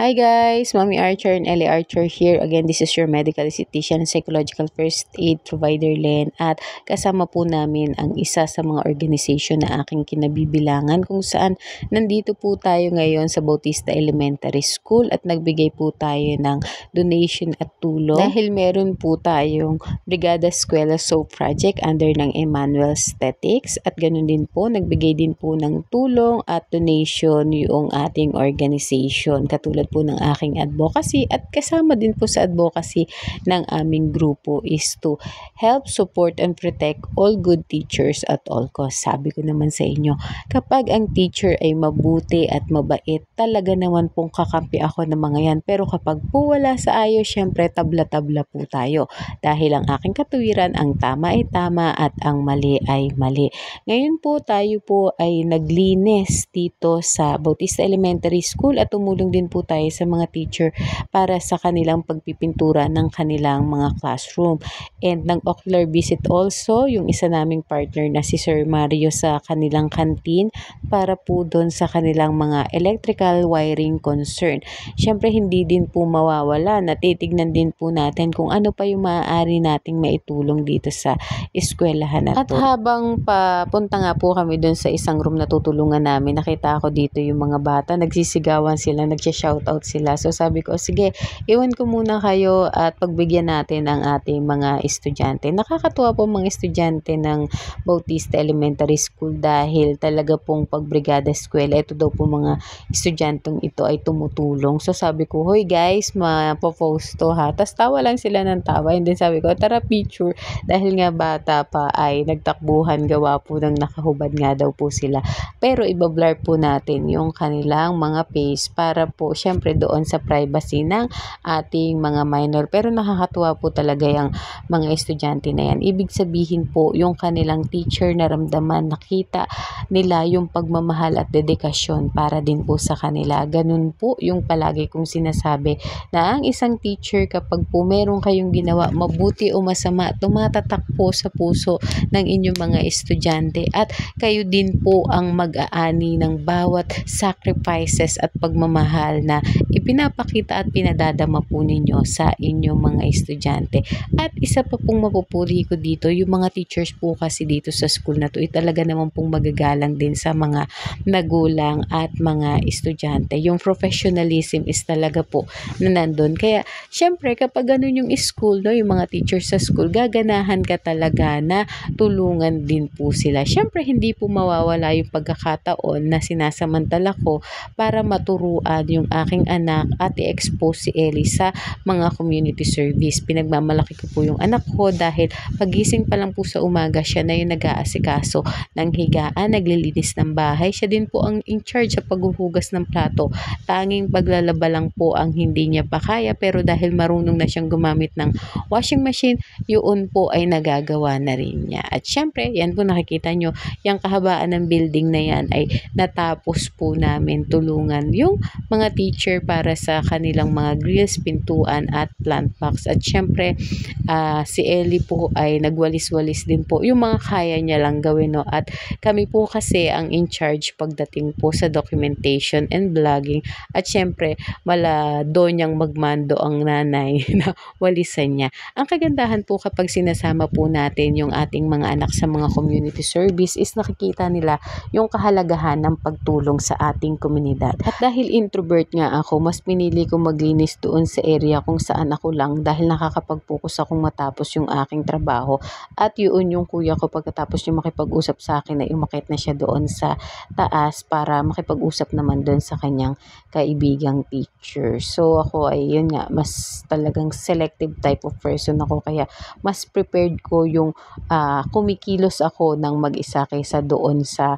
Hi guys, Mommy Archer and Ellie Archer here. Again, this is your medical esthetician and psychological first aid provider Len. At kasama po namin ang isa sa mga organization na aking kinabibilangan kung saan nandito po tayo ngayon sa Bautista Elementary School at nagbigay po tayo ng donation at tulong. Dahil meron po tayong Brigada Eskwela Soap Project under ng Emmanuel Aesthetics at ganun din po, nagbigay din po ng tulong at donation yung ating organization. Katulad po ng aking advocacy at kasama din po sa advocacy ng aming grupo is to help, support, and protect all good teachers at all costs. Sabi ko naman sa inyo, kapag ang teacher ay mabuti at mabait, talaga naman pong kakampi ako ng mga yan. Pero kapag po wala sa ayos, syempre tabla-tabla po tayo. Dahil ang aking katuwiran, ang tama ay tama at ang mali ay mali. Ngayon po tayo po ay naglinis dito sa Bautista Elementary School at tumulong din po tayo sa mga teacher para sa kanilang pagpipintura ng kanilang mga classroom. And ng ocular visit also, yung isa naming partner na si Sir Mario sa kanilang canteen para po doon sa kanilang mga electrical wiring concern. Siyempre hindi din po mawawala, natitignan din po natin kung ano pa yung maaari nating maitulong dito sa eskwelahan na to. At habang papunta nga po kami doon sa isang room na tutulungan namin, nakita ko dito yung mga bata, nagsisigawan sila, nagsya-shoutout sila. So sabi ko, sige, iwan ko muna kayo at pagbigyan natin ang ating mga estudyante. Nakakatuwa po mga estudyante ng Bautista Elementary School dahil talaga pong pagbrigada eskwela, ito daw po mga estudyantong ito ay tumutulong. So sabi ko, hoy guys, mapopost to ha. Tapos tawa lang sila ng tawa. And then sabi ko, tara picture. Dahil nga bata pa ay nagtakbuhan, gawa po ng nakahubad nga daw po sila. Pero ibablur po natin yung kanilang mga face para po syempre doon sa privacy ng ating mga minor. Pero nakakatuwa po talaga yung mga estudyante na yan. Ibig sabihin po yung kanilang teacher naramdaman, nakita nila yung pagmamahal at dedikasyon para din po sa kanila. Ganun po yung palagi kong sinasabi na ang isang teacher kapag po meron kayong ginawa, mabuti o masama, tumatatak po sa puso ng inyong mga estudyante at kayo din po ang mag-aani ng bawat sacrifices at pagmamahal na ipinapakita at pinadadama po ninyo sa inyong mga estudyante. At isa pa pong mapupuri ko dito, yung mga teachers po kasi dito sa school na to, talaga naman pong magagalang din sa mga magulang at mga estudyante. Yung professionalism is talaga po na nandun. Kaya syempre kapag ganun yung school, no, yung mga teachers sa school, gaganahan ka talaga na tulungan din po sila. Syempre hindi po mawawala yung pagkakataon na sinasamantala ko para maturuan yung aking anak at i-expose si Ellie sa mga community service. Pinagmamalaki ko po yung anak ko dahil pagising pa lang po sa umaga, siya na yung nag-aasikaso ng higaan, naglilinis ng bahay. Siya din po ang in charge sa paghuhugas ng plato. Tanging paglalaba lang po ang hindi niya pa kaya, pero dahil marunong na siyang gumamit ng washing machine, yun po ay nagagawa na rin niya. At syempre, yan po nakikita nyo, yung kahabaan ng building na yan ay natapos po namin tulungan yung mga teacher para sa kanilang mga grills, pintuan at plant box. At syempre, si Ellie po ay nagwalis-walis din po yung mga kaya niya lang gawin, no? At kami po kasi ang in charge pagdating po sa documentation and vlogging. At syempre, mala doon niyang magmando ang nanay na walisan niya. Ang kagandahan po kapag sinasama po natin yung ating mga anak sa mga community service is nakikita nila yung kahalagahan ng pagtulong sa ating komunidad. At dahil introvert nga ako, mas pinili ko maglinis doon sa area kung saan ako lang dahil nakakapag-focus akong matapos yung aking trabaho. At yun yung kuya ko pagkatapos yung makipag-usap sa akin na umakyat na siya doon sa taas para makipag-usap naman doon sa kanyang kaibigang teacher. So ako ay yun nga, mas talagang selective type of person ako, kaya mas prepared ko yung kumikilos ako ng mag-isa kaysa doon sa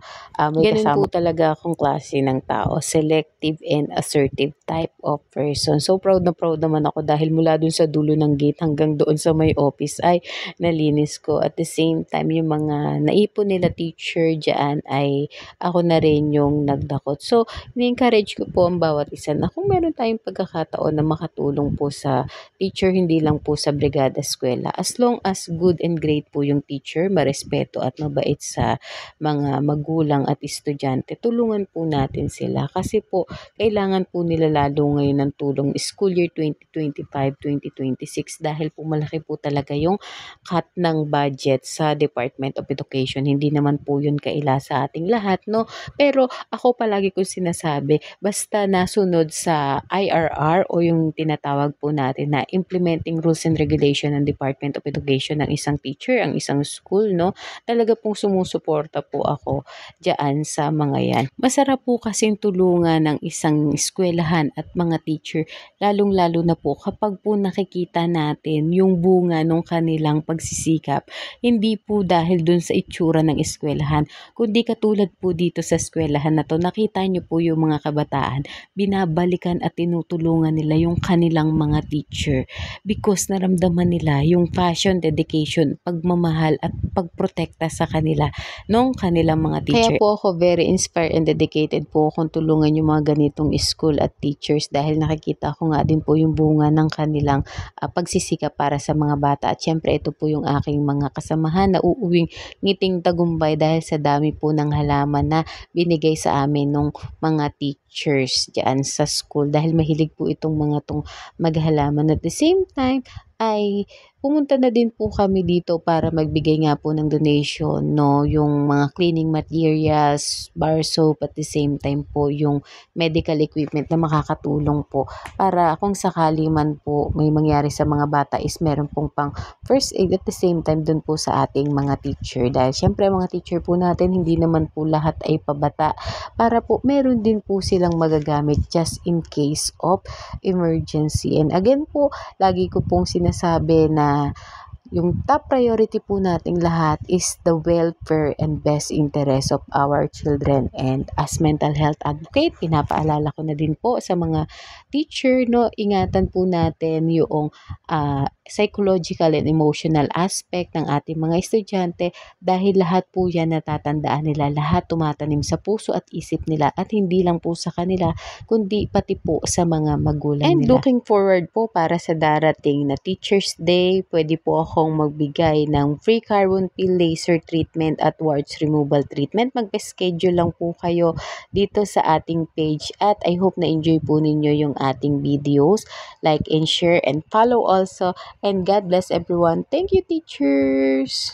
may ganun kasama po talaga akong klase ng tao, selective and assertive type of person. So proud na proud naman ako dahil mula dun sa dulo ng gate hanggang doon sa may office ay nalinis ko. At the same time, yung mga naipon nila teacher dyan ay ako na rin yung nagdakot. So ni-encourage ko po ang bawat isa na kung meron tayong pagkakataon na makatulong po sa teacher, hindi lang po sa brigada eskwela, as long as good and great po yung teacher, marespeto at mabait sa mga magulang at estudyante, tulungan po natin sila kasi po kailangan po nila nila lalo ngayon ng tulong school year 2025-2026 dahil po malaki po talaga yung cut ng budget sa Department of Education. Hindi naman po yun kaila sa ating lahat, no? Pero ako palagi kong sinasabi, basta nasunod sa IRR o yung tinatawag po natin na implementing rules and regulation ng Department of Education ng isang teacher, ang isang school, no? Talaga pong sumusuporta po ako diyan sa mga yan. Masarap po kasing tulungan ng isang eskwelahan at mga teacher, lalong-lalo na po kapag po nakikita natin yung bunga ng kanilang pagsisikap. Hindi po dahil dun sa itsura ng eskwelahan, kundi katulad po dito sa eskwelahan na to, nakita nyo po yung mga kabataan, binabalikan at tinutulungan nila yung kanilang mga teacher because naramdaman nila yung passion, dedication, pagmamahal at pagprotekta sa kanila nung kanilang mga teacher. Kaya po ako very inspired and dedicated po akong tulungan yung mga ganitong school at teachers dahil nakikita ko nga din po yung bunga ng kanilang pagsisikap para sa mga bata. At syempre ito po yung aking mga kasamahan na uuwing ngiting tagumpay dahil sa dami po ng halaman na binigay sa amin nung mga teachers dyan sa school dahil mahilig po itong mga tong maghalaman. At the same time ay pumunta na din po kami dito para magbigay nga po ng donation, no? Yung mga cleaning materials, bar soap, at the same time po yung medical equipment na makakatulong po para kung sakali man po may mangyari sa mga bata is meron pong pang first aid at the same time dun po sa ating mga teacher. Dahil syempre mga teacher po natin hindi naman po lahat ay pabata para po meron din po silang magagamit just in case of emergency. And again po, lagi ko pong sinasabi na yung top priority po nating lahat is the welfare and best interest of our children. And as mental health advocate, pinapaalala ko na din po sa mga teacher, no, ingatan po natin yung psychological and emotional aspect ng ating mga estudyante dahil lahat po yan natatandaan nila, lahat tumatanim sa puso at isip nila at hindi lang po sa kanila kundi pati po sa mga magulang nila. And looking forward po para sa darating na Teachers Day, pwede po akong magbigay ng free carbon peel laser treatment at warts removal treatment. Mag-schedule lang po kayo dito sa ating page at I hope na enjoy po ninyo yung ating videos. Like and share and follow also. And God bless everyone. Thank you, teachers!